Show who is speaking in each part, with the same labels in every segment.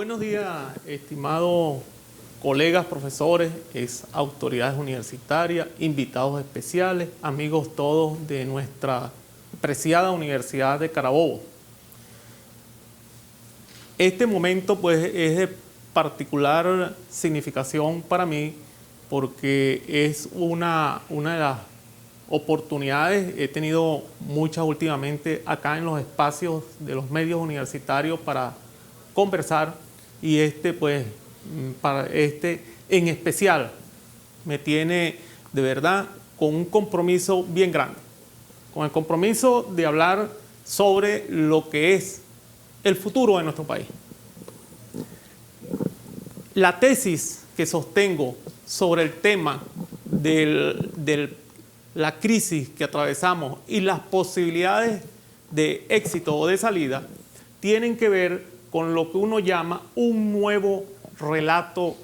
Speaker 1: Buenos días, estimados colegas, profesores, autoridades universitarias, invitados especiales, amigos todos de nuestra preciada Universidad de Carabobo. Este momento pues es de particular significación para mí porque es una de las oportunidades, he tenido muchas últimamente acá en los espacios de los medios universitarios para conversar, y en especial me tiene de verdad con un compromiso bien grande, con el compromiso de hablar sobre lo que es el futuro de nuestro país. La tesis que sostengo sobre el tema de la crisis que atravesamos y las posibilidades de éxito o de salida tienen que ver con lo que uno llama un nuevo relato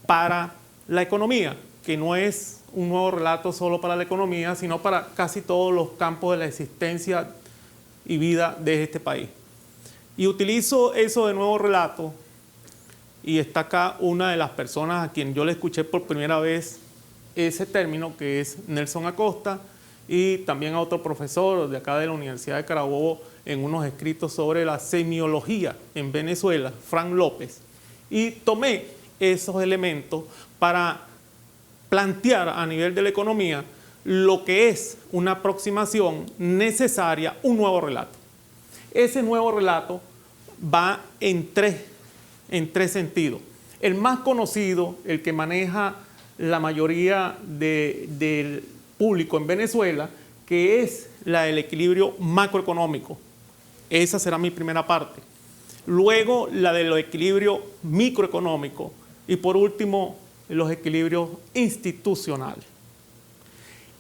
Speaker 1: para la economía, que no es un nuevo relato solo para la economía, sino para casi todos los campos de la existencia y vida de este país. Y utilizo eso de nuevo relato, y está acá una de las personas a quien yo le escuché por primera vez ese término, que es Nelson Acosta, y también a otro profesor de acá de la Universidad de Carabobo en unos escritos sobre la semiología en Venezuela, Frank López. Y tomé esos elementos para plantear a nivel de la economía lo que es una aproximación necesaria, un nuevo relato. Ese nuevo relato va en tres sentidos. El más conocido, el que maneja la mayoría del público en Venezuela, que es la del equilibrio macroeconómico. Esa será mi primera parte. Luego la del equilibrio microeconómico y por último los equilibrios institucionales.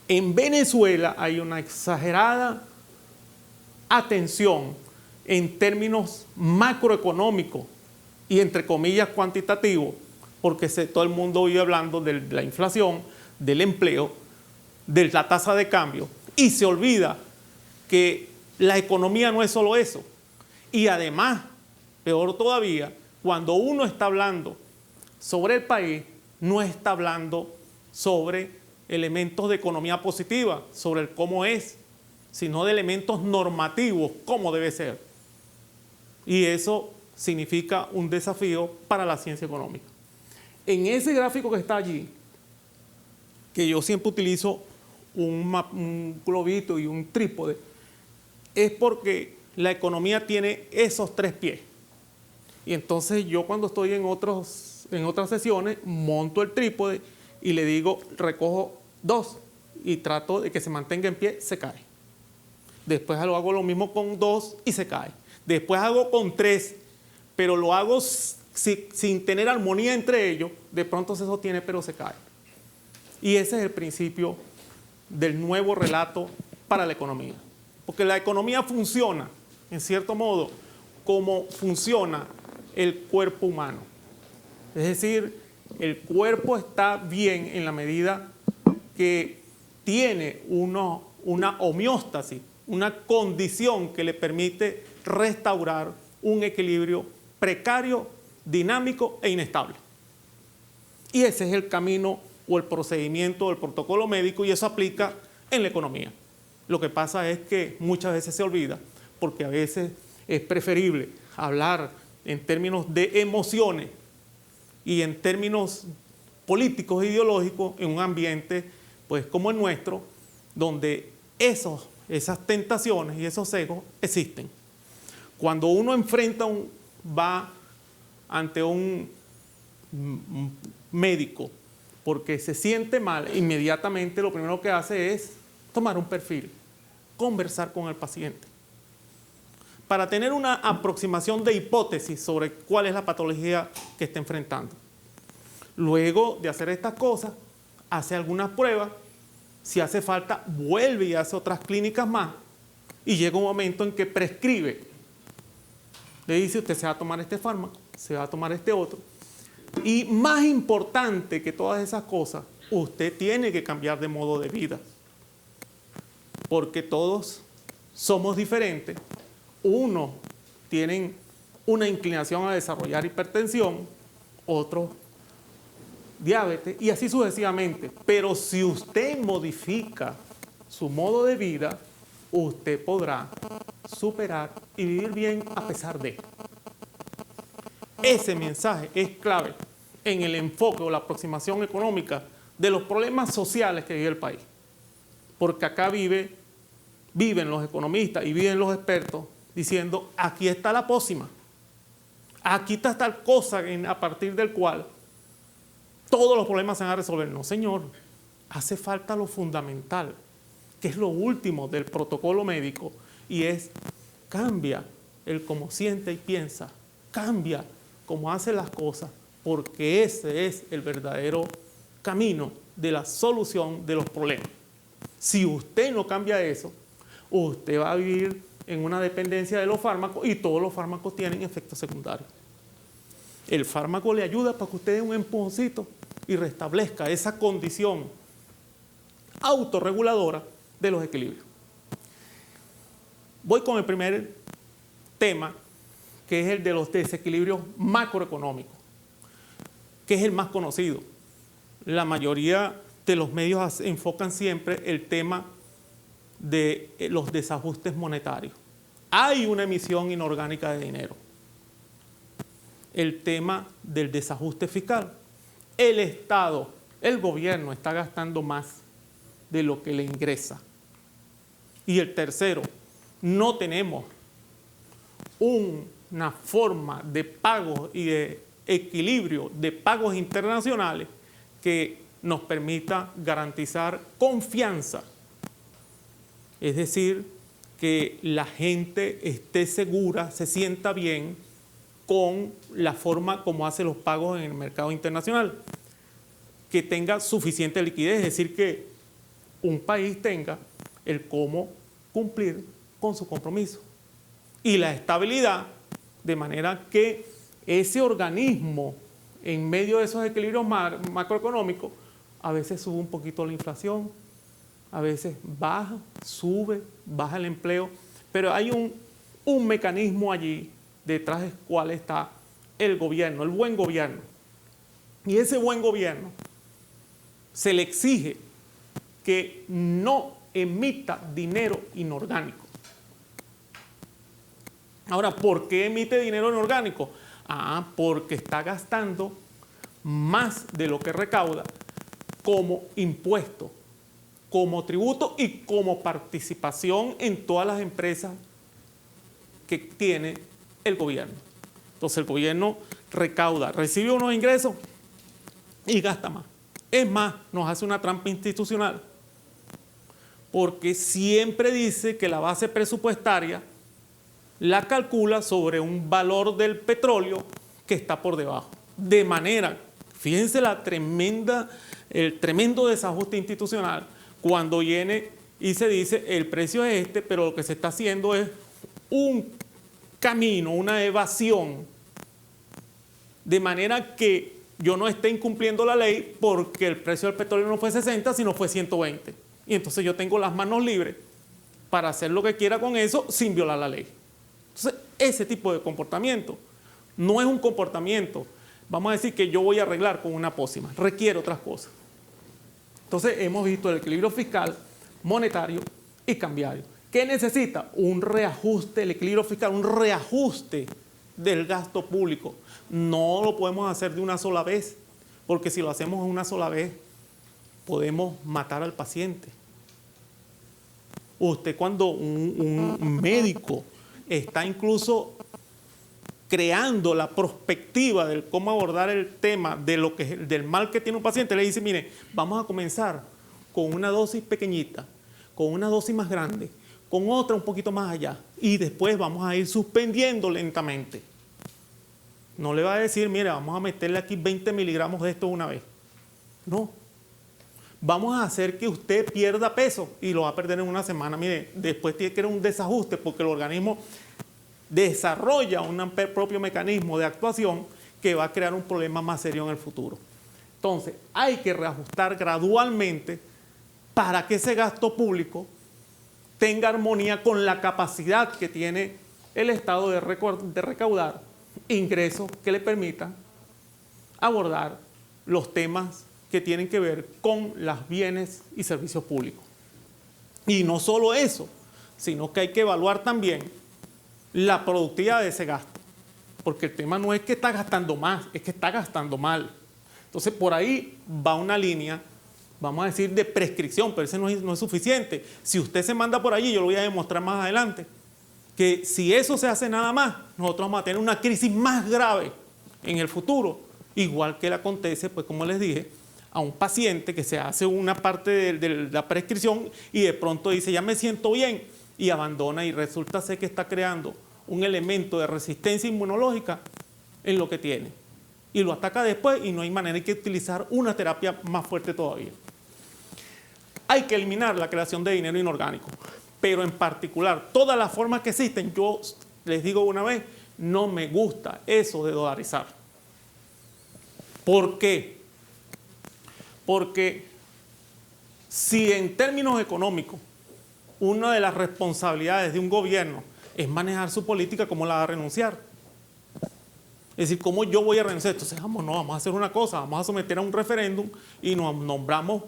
Speaker 1: En Venezuela hay una exagerada atención en términos macroeconómicos y entre comillas cuantitativos, porque todo el mundo vive hablando de la inflación, del empleo, de la tasa de cambio, y se olvida que la economía no es solo eso. Y además, peor todavía, cuando uno está hablando sobre el país, no está hablando sobre elementos de economía positiva, sobre el cómo es, sino de elementos normativos, cómo debe ser. Y eso significa un desafío para la ciencia económica. En ese gráfico que está allí, que yo siempre utilizo un globito y un trípode, es porque la economía tiene esos tres pies. Y entonces yo cuando estoy en otras sesiones monto el trípode y le digo, recojo dos y trato de que se mantenga en pie, se cae. Después hago lo mismo con dos y se cae. Después hago con tres, pero lo hago sin tener armonía entre ellos, de pronto se sostiene pero se cae. Y ese es el principio del nuevo relato para la economía. Porque la economía funciona, en cierto modo, como funciona el cuerpo humano. Es decir, el cuerpo está bien en la medida que tiene una homeostasis, una condición que le permite restaurar un equilibrio precario, dinámico e inestable. Y ese es el camino o el procedimiento o el protocolo médico, y eso aplica en la economía. Lo que pasa es que muchas veces se olvida, porque a veces es preferible hablar en términos de emociones y en términos políticos e ideológicos en un ambiente pues como el nuestro, donde esas tentaciones y esos sesgos existen. Cuando uno va ante un médico porque se siente mal, inmediatamente lo primero que hace es tomar un perfil, conversar con el paciente, para tener una aproximación de hipótesis sobre cuál es la patología que está enfrentando. Luego de hacer estas cosas, hace algunas pruebas, si hace falta, vuelve y hace otras clínicas más, y llega un momento en que prescribe. Le dice, usted se va a tomar este fármaco, se va a tomar este otro. Y más importante que todas esas cosas, usted tiene que cambiar de modo de vida. Porque todos somos diferentes. Unos tienen una inclinación a desarrollar hipertensión, otros diabetes y así sucesivamente. Pero si usted modifica su modo de vida, usted podrá superar y vivir bien a pesar de. Ese mensaje es clave en el enfoque o la aproximación económica de los problemas sociales que vive el país. Porque acá viven los economistas y viven los expertos diciendo, aquí está la pócima, aquí está tal cosa a partir del cual todos los problemas se van a resolver. No, señor, hace falta lo fundamental, que es lo último del protocolo médico, y es cambia el cómo siente y piensa, cambia cómo hace las cosas, porque ese es el verdadero camino de la solución de los problemas. Si usted no cambia eso, usted va a vivir en una dependencia de los fármacos y todos los fármacos tienen efectos secundarios. El fármaco le ayuda para que usted dé un empujoncito y restablezca esa condición autorreguladora de los equilibrios. Voy con el primer tema, que es el de los desequilibrios macroeconómicos, que es el más conocido. La mayoría de los medios enfocan siempre el tema de los desajustes monetarios. Hay una emisión inorgánica de dinero. El tema del desajuste fiscal. El Estado, el gobierno está gastando más de lo que le ingresa. Y el tercero, no tenemos una forma de pagos y de equilibrio de pagos internacionales que nos permita garantizar confianza. Es decir, que la gente esté segura, se sienta bien con la forma como hace los pagos en el mercado internacional. Que tenga suficiente liquidez, es decir, que un país tenga el cómo cumplir con su compromiso. Y la estabilidad, de manera que ese organismo, en medio de esos equilibrios macroeconómicos, a veces sube un poquito la inflación, a veces baja, sube, baja el empleo, pero hay un mecanismo allí detrás del cual está el gobierno, el buen gobierno. Y ese buen gobierno se le exige que no emita dinero inorgánico. Ahora, ¿por qué emite dinero inorgánico? Porque está gastando más de lo que recauda como impuesto, como tributo y como participación en todas las empresas que tiene el gobierno. Entonces el gobierno recauda, recibe unos ingresos y gasta más. Es más, nos hace una trampa institucional, porque siempre dice que la base presupuestaria la calcula sobre un valor del petróleo que está por debajo. De manera, fíjense el tremendo desajuste institucional cuando viene y se dice el precio es este, pero lo que se está haciendo es un camino, una evasión, de manera que yo no esté incumpliendo la ley porque el precio del petróleo no fue 60, sino fue 120. Y entonces yo tengo las manos libres para hacer lo que quiera con eso sin violar la ley. Entonces, ese tipo de comportamiento no es un comportamiento, vamos a decir, que yo voy a arreglar con una pócima, requiere otras cosas. Entonces, hemos visto el equilibrio fiscal, monetario y cambiario. ¿Qué necesita? Un reajuste, el equilibrio fiscal, un reajuste del gasto público. No lo podemos hacer de una sola vez, porque si lo hacemos de una sola vez, podemos matar al paciente. Usted, cuando un médico está incluso creando la perspectiva de cómo abordar el tema del mal que tiene un paciente, le dice, mire, vamos a comenzar con una dosis pequeñita, con una dosis más grande, con otra un poquito más allá, y después vamos a ir suspendiendo lentamente. No le va a decir, mire, vamos a meterle aquí 20 miligramos de esto una vez. No. Vamos a hacer que usted pierda peso y lo va a perder en una semana. Mire, después tiene que haber un desajuste porque el organismo desarrolla un propio mecanismo de actuación que va a crear un problema más serio en el futuro. Entonces, hay que reajustar gradualmente para que ese gasto público tenga armonía con la capacidad que tiene el Estado de recaudar ingresos que le permitan abordar los temas que tienen que ver con los bienes y servicios públicos. Y no solo eso, sino que hay que evaluar también la productividad de ese gasto. Porque el tema no es que está gastando más, es que está gastando mal. Entonces, por ahí va una línea, vamos a decir, de prescripción, pero ese no es suficiente. Si usted se manda por allí, yo lo voy a demostrar más adelante, que si eso se hace nada más, nosotros vamos a tener una crisis más grave en el futuro, igual que le acontece, pues como les dije, a un paciente que se hace una parte de la prescripción y de pronto dice, ya me siento bien, y abandona y resulta ser que está creando un elemento de resistencia inmunológica en lo que tiene. Y lo ataca después y no hay manera, hay que utilizar una terapia más fuerte todavía. Hay que eliminar la creación de dinero inorgánico, pero en particular todas las formas que existen, yo les digo una vez, no me gusta eso de dolarizar. ¿Por qué? Porque si en términos económicos una de las responsabilidades de un gobierno es manejar su política, ¿cómo la va a renunciar? Es decir, ¿cómo yo voy a renunciar? Entonces, vamos a hacer una cosa, vamos a someter a un referéndum y nos nombramos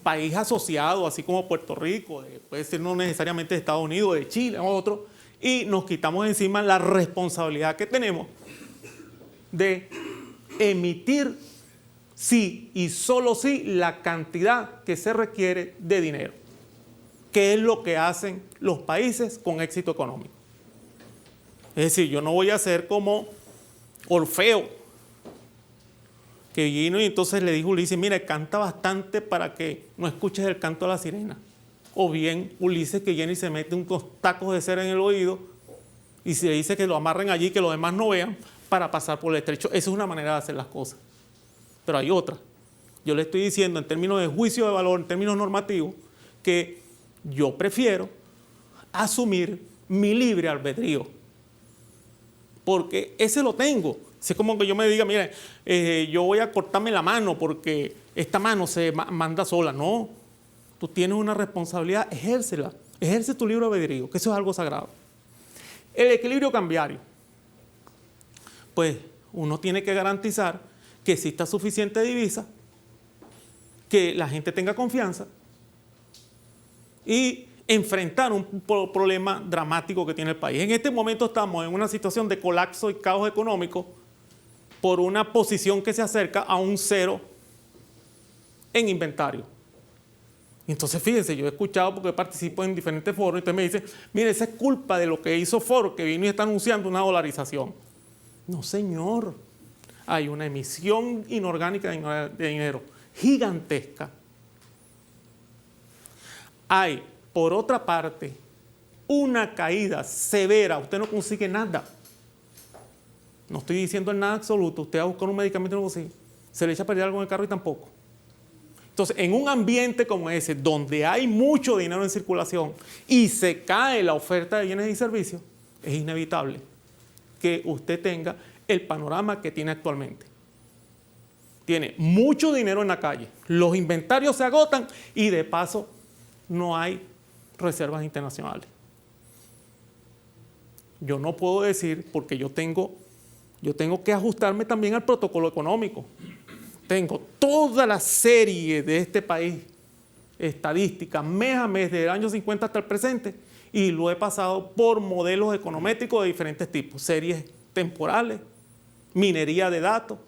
Speaker 1: país asociado, así como Puerto Rico, puede ser no necesariamente de Estados Unidos, de Chile, o otro, y nos quitamos encima la responsabilidad que tenemos de emitir sí y solo sí la cantidad que se requiere de dinero, que es lo que hacen los países con éxito económico. Es decir, yo no voy a ser como Orfeo, que vino y entonces le dijo a Ulises, mira, canta bastante para que no escuches el canto de la sirena. O bien Ulises que viene y se mete unos tacos de cera en el oído y se le dice que lo amarren allí, que los demás no vean, para pasar por el estrecho. Esa es una manera de hacer las cosas. Pero hay otra. Yo le estoy diciendo en términos de juicio de valor, en términos normativos, que yo prefiero asumir mi libre albedrío. Porque ese lo tengo. Es como que yo me diga, mira, yo voy a cortarme la mano porque esta mano se manda sola. No, tú tienes una responsabilidad, ejércela. Ejerce tu libre albedrío, que eso es algo sagrado. El equilibrio cambiario. Pues uno tiene que garantizar que exista suficiente divisa, que la gente tenga confianza y enfrentar un problema dramático que tiene el país. En este momento estamos en una situación de colapso y caos económico por una posición que se acerca a un cero en inventario. Entonces, fíjense, yo he escuchado porque participo en diferentes foros y usted me dice, mire, esa es culpa de lo que hizo Foro, que vino y está anunciando una dolarización. No, señor. Hay una emisión inorgánica de dinero gigantesca. Hay, por otra parte, una caída severa. Usted no consigue nada. No estoy diciendo en nada absoluto. Usted va a buscar un medicamento y no lo consigue. Se le echa a perder algo en el carro y tampoco. Entonces, en un ambiente como ese, donde hay mucho dinero en circulación y se cae la oferta de bienes y servicios, es inevitable que usted tenga el panorama que tiene actualmente. Tiene mucho dinero en la calle, los inventarios se agotan y de paso no hay reservas internacionales. Yo no puedo decir, porque yo tengo que ajustarme también al protocolo económico. Tengo toda la serie de este país, estadística, mes a mes, desde el año 50 hasta el presente, y lo he pasado por modelos econométricos de diferentes tipos, series temporales, minería de datos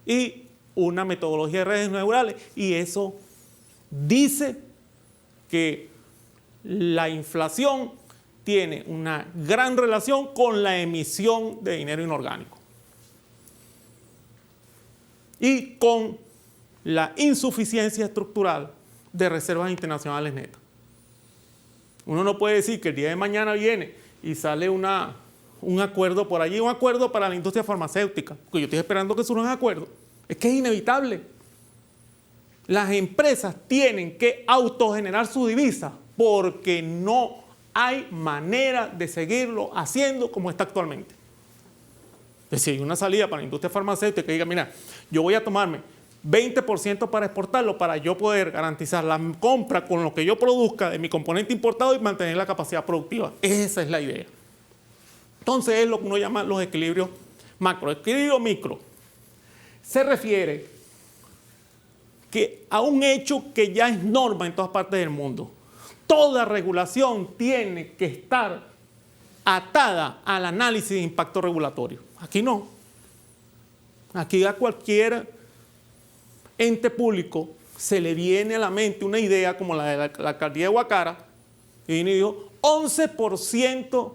Speaker 1: y una metodología de redes neurales. Y eso dice que la inflación tiene una gran relación con la emisión de dinero inorgánico y con la insuficiencia estructural de reservas internacionales netas. Uno no puede decir que el día de mañana viene y sale un acuerdo por allí, un acuerdo para la industria farmacéutica, porque yo estoy esperando que surja un acuerdo. Es que es inevitable. Las empresas tienen que autogenerar su divisa porque no hay manera de seguirlo haciendo como está actualmente. Es decir, hay una salida para la industria farmacéutica que diga, mira, yo voy a tomarme 20% para exportarlo para yo poder garantizar la compra con lo que yo produzca de mi componente importado y mantener la capacidad productiva. Esa es la idea. Entonces es lo que uno llama los equilibrios macro. Equilibrio micro se refiere que a un hecho que ya es norma en todas partes del mundo. Toda regulación tiene que estar atada al análisis de impacto regulatorio. Aquí no. Aquí a cualquier ente público se le viene a la mente una idea como la de la alcaldía de Guacara, y viene y dijo 11%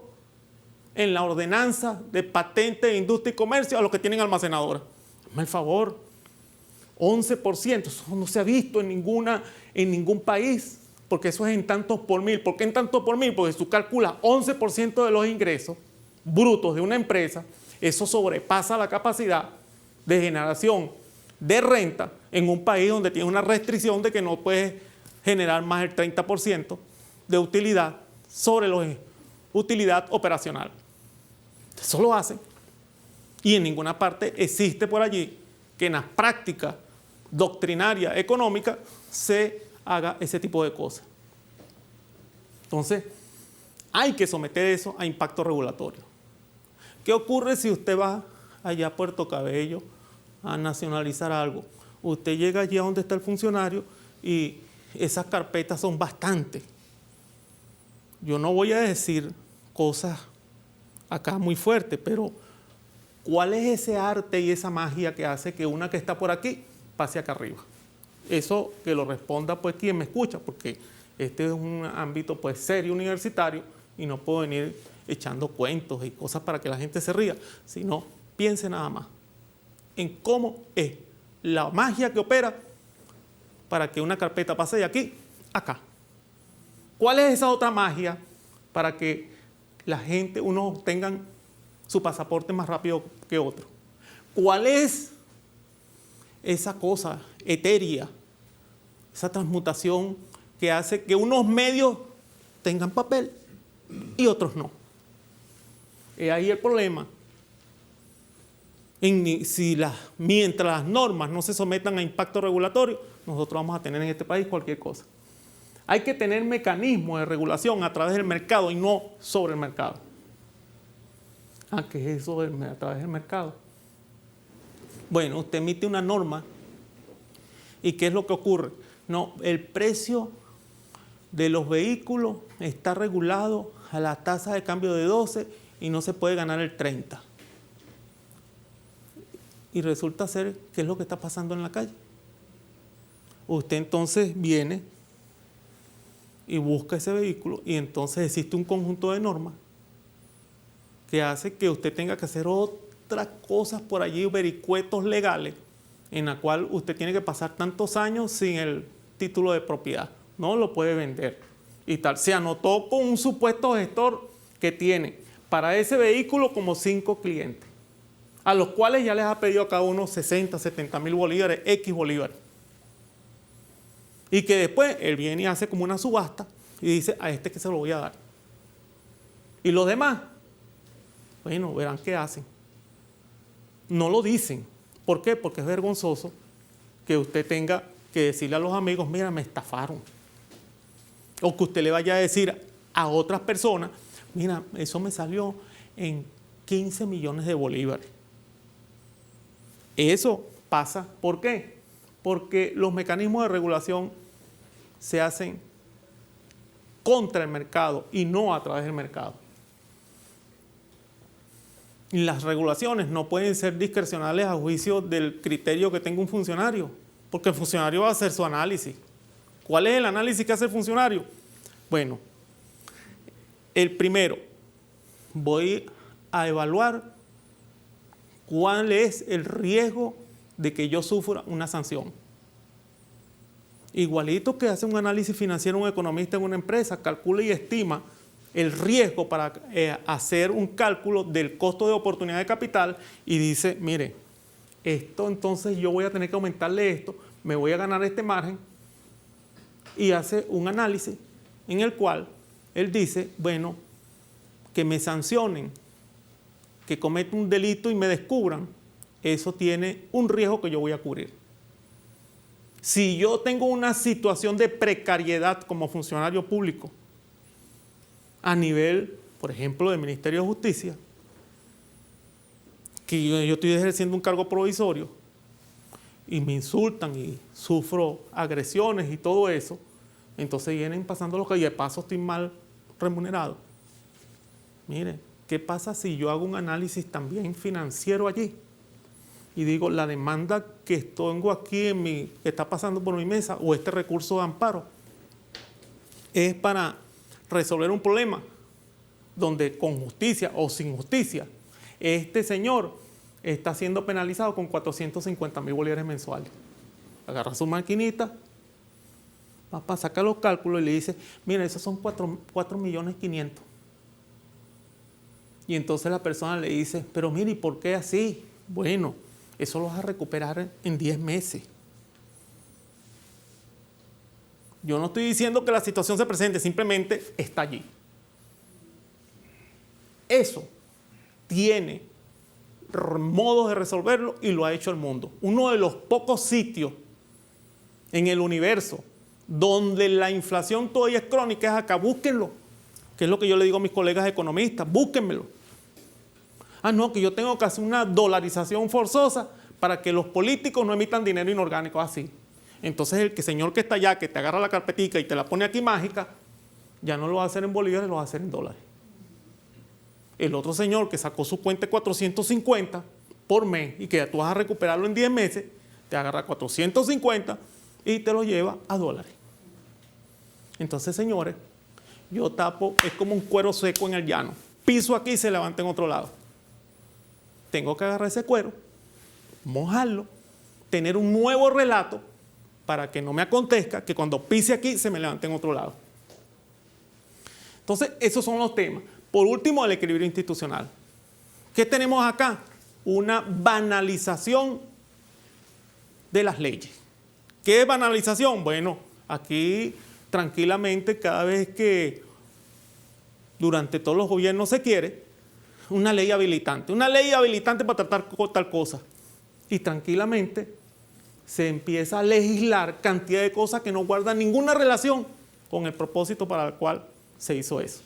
Speaker 1: en la ordenanza de patente de industria y comercio a los que tienen almacenadora. Hazme el favor, 11%, eso no se ha visto en ningún país, porque eso es en tantos por mil. ¿Por qué en tantos por mil? Porque tú calculas 11% de los ingresos brutos de una empresa, eso sobrepasa la capacidad de generación de renta en un país donde tiene una restricción de que no puedes generar más del 30% de utilidad sobre la utilidad operacional. Eso lo hacen. Y en ninguna parte existe por allí que en las prácticas doctrinarias económicas se haga ese tipo de cosas. Entonces, hay que someter eso a impacto regulatorio. ¿Qué ocurre si usted va allá a Puerto Cabello a nacionalizar algo? Usted llega allí a donde está el funcionario y esas carpetas son bastantes. Yo no voy a decir cosas acá muy fuertes, pero ¿cuál es ese arte y esa magia que hace que una que está por aquí pase acá arriba? Eso que lo responda pues quien me escucha, porque este es un ámbito pues serio universitario y no puedo venir echando cuentos y cosas para que la gente se ría, sino piense nada más en cómo es la magia que opera para que una carpeta pase de aquí a acá. ¿Cuál es esa otra magia para que la gente, unos tengan su pasaporte más rápido que otro? ¿Cuál es esa cosa etérea, esa transmutación que hace que unos medios tengan papel y otros no? Es ahí el problema. Mientras las normas no se sometan a impacto regulatorio, nosotros vamos a tener en este país cualquier cosa. Hay que tener mecanismos de regulación a través del mercado y no sobre el mercado. ¿Qué es eso a través del mercado? Bueno, usted emite una norma y ¿qué es lo que ocurre? No, el precio de los vehículos está regulado a la tasa de cambio de 12 y no se puede ganar el 30. Y resulta ser, ¿qué es lo que está pasando en la calle? Usted entonces viene y busca ese vehículo y entonces existe un conjunto de normas que hace que usted tenga que hacer otras cosas por allí, vericuetos legales, en la cual usted tiene que pasar tantos años sin el título de propiedad. No lo puede vender y tal. Se anotó con un supuesto gestor que tiene para ese vehículo como 5 clientes, a los cuales ya les ha pedido a cada uno 60, 70 mil bolívares, X bolívares. Y que después él viene y hace como una subasta y dice, a este que se lo voy a dar. Y los demás, bueno, verán qué hacen. No lo dicen. ¿Por qué? Porque es vergonzoso que usted tenga que decirle a los amigos, mira, me estafaron. O que usted le vaya a decir a otras personas, mira, eso me salió en 15 millones de bolívares. Eso pasa. ¿Por qué? Porque los mecanismos de regulación se hacen contra el mercado y no a través del mercado. Y las regulaciones no pueden ser discrecionales a juicio del criterio que tenga un funcionario, porque el funcionario va a hacer su análisis. ¿Cuál es el análisis que hace el funcionario? Bueno, el primero, voy a evaluar cuál es el riesgo de que yo sufra una sanción. Igualito que hace un análisis financiero un economista en una empresa, calcula y estima el riesgo para hacer un cálculo del costo de oportunidad de capital y dice, mire, esto entonces yo voy a tener que aumentarle esto, me voy a ganar este margen, y hace un análisis en el cual él dice, bueno, que me sancionen, que cometa un delito y me descubran, eso tiene un riesgo que yo voy a cubrir. Si yo tengo una situación de precariedad como funcionario público, a nivel, por ejemplo, del Ministerio de Justicia, que yo estoy ejerciendo un cargo provisorio y me insultan y sufro agresiones y todo eso, entonces vienen pasando los que y de paso estoy mal remunerado. Mire, ¿qué pasa si yo hago un análisis también financiero allí? Y digo, la demanda que tengo aquí que está pasando por mi mesa o este recurso de amparo es para resolver un problema donde con justicia o sin justicia este señor está siendo penalizado con 450.000 bolívares mensuales. Agarra su maquinita, papá, saca los cálculos y le dice, mira, esos son 4.500.000. Y entonces la persona le dice, pero mire, ¿y por qué así? Bueno, eso lo vas a recuperar en 10 meses. Yo no estoy diciendo que la situación se presente, simplemente está allí. Eso tiene modos de resolverlo y lo ha hecho el mundo. Uno de los pocos sitios en el universo donde la inflación todavía es crónica es acá, búsquenlo. Que es lo que yo le digo a mis colegas economistas, búsquenmelo. Ah, no, que yo tengo que hacer una dolarización forzosa para que los políticos no emitan dinero inorgánico así. Entonces el señor que está allá, que te agarra la carpetica y te la pone aquí mágica, ya no lo va a hacer en bolívares, lo va a hacer en dólares. El otro señor que sacó su cuenta de 450 por mes y que tú vas a recuperarlo en 10 meses, te agarra 450 y te lo lleva a dólares. Entonces, señores, yo tapo, es como un cuero seco en el llano. Piso aquí y se levanta en otro lado. Tengo que agarrar ese cuero, mojarlo, tener un nuevo relato para que no me acontezca que cuando pise aquí se me levante en otro lado. Entonces, esos son los temas. Por último, el equilibrio institucional. ¿Qué tenemos acá? Una banalización de las leyes. ¿Qué es banalización? Bueno, aquí tranquilamente cada vez que durante todos los gobiernos se quiere, una ley habilitante para tratar tal cosa. Y tranquilamente se empieza a legislar cantidad de cosas que no guardan ninguna relación con el propósito para el cual se hizo eso.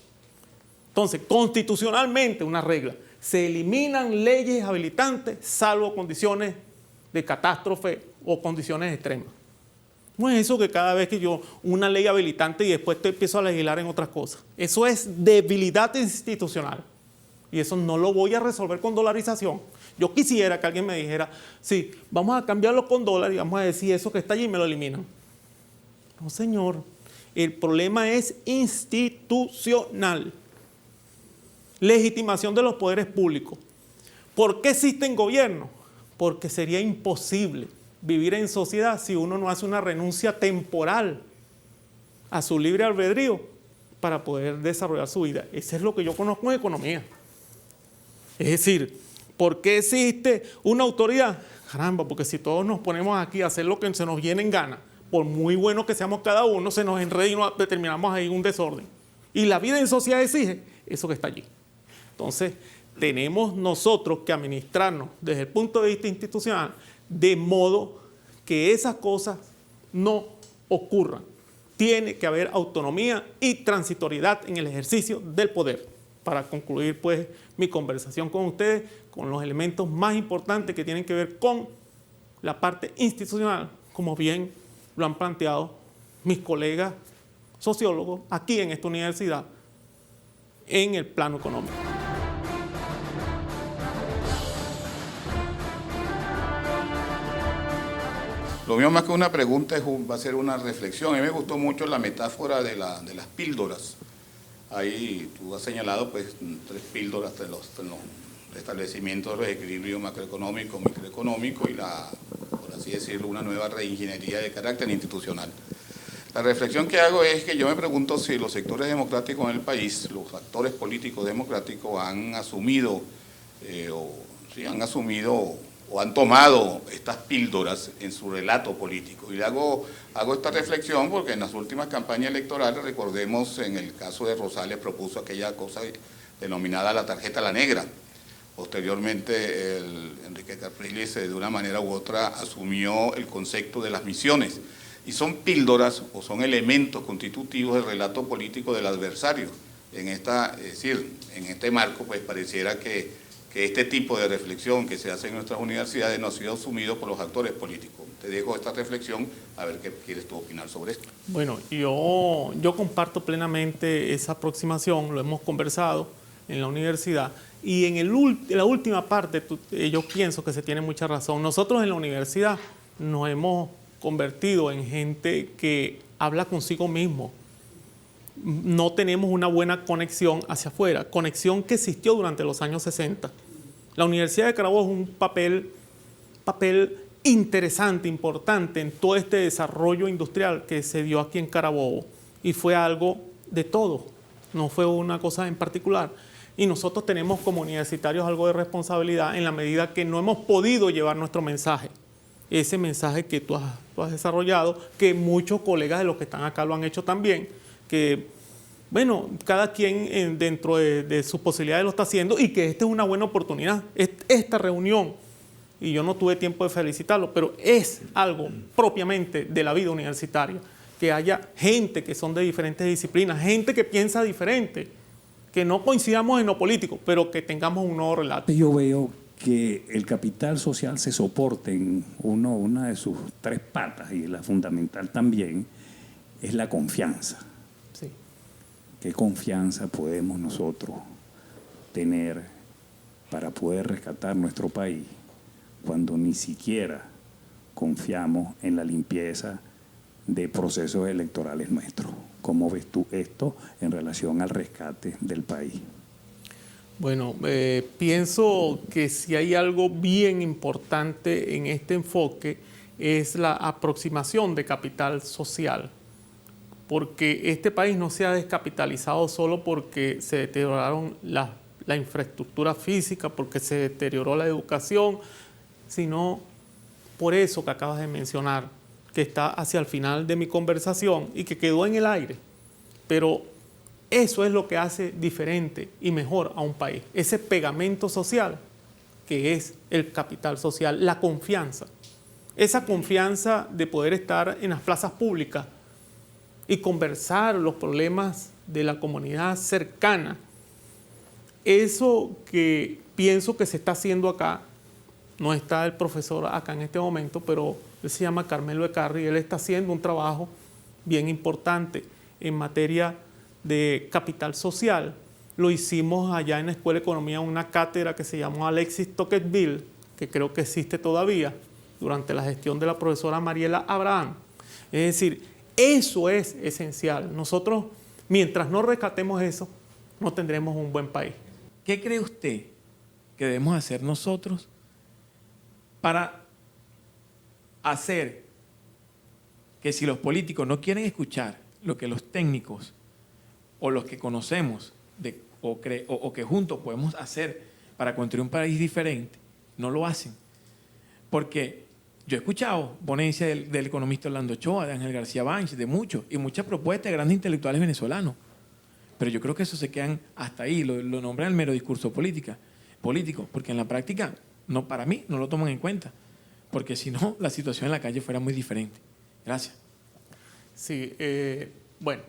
Speaker 1: Entonces, constitucionalmente una regla, se eliminan leyes habilitantes salvo condiciones de catástrofe o condiciones extremas. No es eso que cada vez que yo, una ley habilitante y después te empiezo a legislar en otras cosas. Eso es debilidad institucional. Y eso no lo voy a resolver con dolarización. Yo quisiera que alguien me dijera, sí, vamos a cambiarlo con dólares y vamos a decir eso que está allí y me lo eliminan. No, señor. El problema es institucional. Legitimación de los poderes públicos. ¿Por qué existen gobiernos? Porque sería imposible vivir en sociedad si uno no hace una renuncia temporal a su libre albedrío para poder desarrollar su vida. Eso es lo que yo conozco en economía. Es decir, ¿por qué existe una autoridad? Caramba, porque si todos nos ponemos aquí a hacer lo que se nos viene en gana, por muy bueno que seamos cada uno, se nos enreda y terminamos ahí un desorden. Y la vida en sociedad exige eso que está allí. Entonces, tenemos nosotros que administrarnos desde el punto de vista institucional de modo que esas cosas no ocurran. Tiene que haber autonomía y transitoriedad en el ejercicio del poder. Para concluir, pues, mi conversación con ustedes, con los elementos más importantes que tienen que ver con la parte institucional, como bien lo han planteado mis colegas sociólogos aquí en esta universidad, en el plano económico.
Speaker 2: Lo mío más que una pregunta va a ser una reflexión. A mí me gustó mucho la metáfora de las píldoras. Ahí tú has señalado pues 3 píldoras de los establecimientos de equilibrio macroeconómico, microeconómico y por así decirlo, una nueva reingeniería de carácter institucional. La reflexión que hago es que yo me pregunto si los sectores democráticos en el país, los actores políticos democráticos han asumido o han tomado estas píldoras en su relato político. Y hago esta reflexión porque en las últimas campañas electorales, recordemos, en el caso de Rosales propuso aquella cosa denominada la tarjeta la negra. Posteriormente, Enrique Capriles, de una manera u otra, asumió el concepto de las misiones. Y son píldoras o son elementos constitutivos del relato político del adversario. Es decir, en este marco, pues pareciera que que este tipo de reflexión que se hace en nuestras universidades no ha sido asumido por los actores políticos. Te dejo esta reflexión, a ver qué quieres tú opinar sobre esto.
Speaker 1: Bueno, yo comparto plenamente esa aproximación, lo hemos conversado en la universidad, y en la última parte yo pienso que se tiene mucha razón. Nosotros en la universidad nos hemos convertido en gente que habla consigo mismo. No tenemos una buena conexión hacia afuera, conexión que existió durante los años 60. La Universidad de Carabobo es un papel interesante, importante en todo este desarrollo industrial que se dio aquí en Carabobo, y fue algo de todo, no fue una cosa en particular. Y nosotros tenemos como universitarios algo de responsabilidad en la medida que no hemos podido llevar nuestro mensaje, ese mensaje que tú has desarrollado, que muchos colegas de los que están acá lo han hecho también, que, bueno, cada quien dentro de sus posibilidades lo está haciendo, y que esta es una buena oportunidad, esta reunión, y yo no tuve tiempo de felicitarlo, pero es algo propiamente de la vida universitaria, que haya gente que son de diferentes disciplinas, gente que piensa diferente, que no coincidamos en lo político, pero que tengamos un nuevo relato.
Speaker 3: Yo veo que el capital social se soporta en una de sus tres patas, y la fundamental también es la confianza.
Speaker 1: Sí.
Speaker 3: ¿Qué confianza podemos nosotros tener para poder rescatar nuestro país cuando ni siquiera confiamos en la limpieza de procesos electorales nuestros? ¿Cómo ves tú esto en relación al rescate del país?
Speaker 1: Bueno, pienso que si hay algo bien importante en este enfoque es la aproximación de capital social, porque este país no se ha descapitalizado solo porque se deterioraron la infraestructura física, porque se deterioró la educación, sino por eso que acabas de mencionar, que está hacia el final de mi conversación y que quedó en el aire. Pero eso es lo que hace diferente y mejor a un país, ese pegamento social que es el capital social, la confianza. Esa confianza de poder estar en las plazas públicas y conversar los problemas de la comunidad cercana. Eso que pienso que se está haciendo acá, no está el profesor acá en este momento, pero él se llama Carmelo Ecarri y él está haciendo un trabajo bien importante en materia de capital social. Lo hicimos allá en la Escuela de Economía, una cátedra que se llamó Alexis Tocqueville, que creo que existe todavía, durante la gestión de la profesora Mariela Abraham. Es decir, eso es esencial. Nosotros, mientras no rescatemos eso, no tendremos un buen país.
Speaker 4: ¿Qué cree usted que debemos hacer nosotros para hacer que, si los políticos no quieren escuchar lo que los técnicos o los que conocemos o que juntos podemos hacer para construir un país diferente, no lo hacen? Porque yo he escuchado ponencias del economista Orlando Ochoa, de Ángel García Báñez, de muchos, y muchas propuestas de grandes intelectuales venezolanos. Pero yo creo que eso se quedan hasta ahí, lo nombran el mero discurso político, porque en la práctica, no, para mí, no lo toman en cuenta, porque si no, la situación en la calle fuera muy diferente. Gracias.
Speaker 1: Sí, bueno,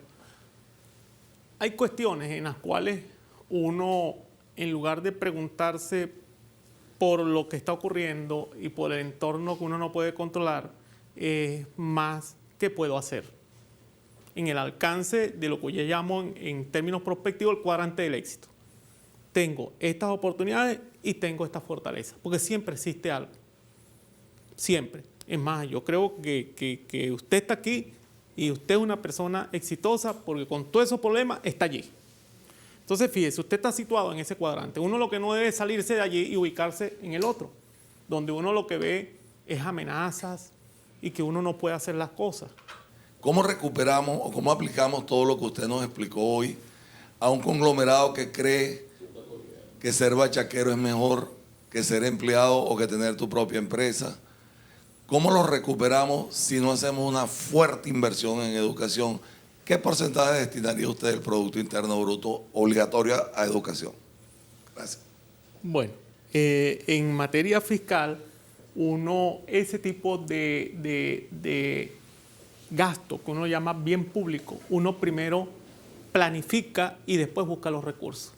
Speaker 1: hay cuestiones en las cuales uno, en lugar de preguntarse por lo que está ocurriendo y por el entorno que uno no puede controlar, más qué puedo hacer en el alcance de lo que yo llamo en términos prospectivos el cuadrante del éxito. Tengo estas oportunidades y tengo esta fortaleza, porque siempre existe algo, siempre. Es más, yo creo que usted está aquí y usted es una persona exitosa porque con todos esos problemas está allí. Entonces, fíjese, usted está situado en ese cuadrante. Uno lo que no debe es salirse de allí y ubicarse en el otro, donde uno lo que ve es amenazas y que uno no puede hacer las cosas.
Speaker 5: ¿Cómo recuperamos o cómo aplicamos todo lo que usted nos explicó hoy a un conglomerado que cree que ser bachaquero es mejor que ser empleado o que tener tu propia empresa? ¿Cómo lo recuperamos si no hacemos una fuerte inversión en educación? ¿Qué porcentaje destinaría usted del Producto Interno Bruto obligatorio a educación? Gracias.
Speaker 1: Bueno, en materia fiscal, ese tipo de gasto que uno llama bien público, uno primero planifica y después busca los recursos.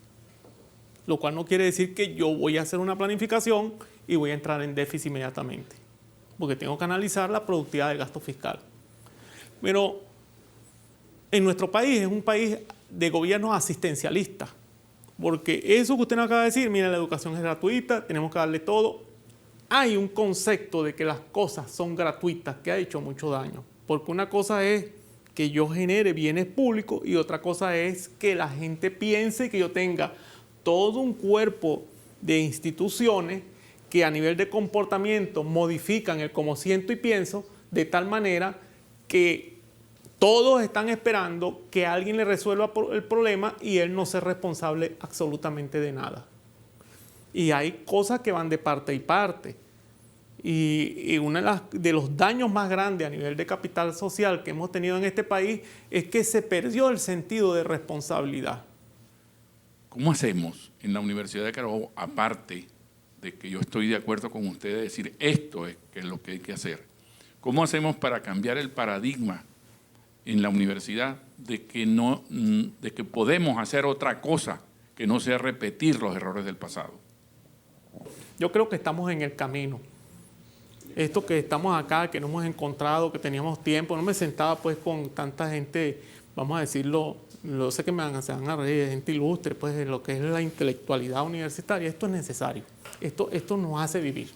Speaker 1: lo cual no quiere decir que yo voy a hacer una planificación y voy a entrar en déficit inmediatamente, porque tengo que analizar la productividad del gasto fiscal. Pero en nuestro país es un país de gobierno asistencialista, porque eso que usted nos acaba de decir, mira, la educación es gratuita, tenemos que darle todo. Hay un concepto de que las cosas son gratuitas que ha hecho mucho daño, porque una cosa es que yo genere bienes públicos y otra cosa es que la gente piense que yo tenga todo un cuerpo de instituciones que a nivel de comportamiento modifican el cómo siento y pienso de tal manera que todos están esperando que alguien le resuelva el problema y él no sea responsable absolutamente de nada. Y hay cosas que van de parte y parte. Y uno de los daños más grandes a nivel de capital social que hemos tenido en este país es que se perdió el sentido de responsabilidad.
Speaker 6: ¿Cómo hacemos en la Universidad de Carabobo, aparte de que yo estoy de acuerdo con ustedes, decir esto es lo que hay que hacer? ¿Cómo hacemos para cambiar el paradigma en la universidad de que podemos hacer otra cosa que no sea repetir los errores del pasado?
Speaker 1: Yo creo que estamos en el camino. Esto que estamos acá, que no hemos encontrado, que teníamos tiempo, no me sentaba pues con tanta gente, vamos a decirlo, lo sé que se van a reír, gente ilustre, pues de lo que es la intelectualidad universitaria. Esto es necesario, esto nos hace vivir.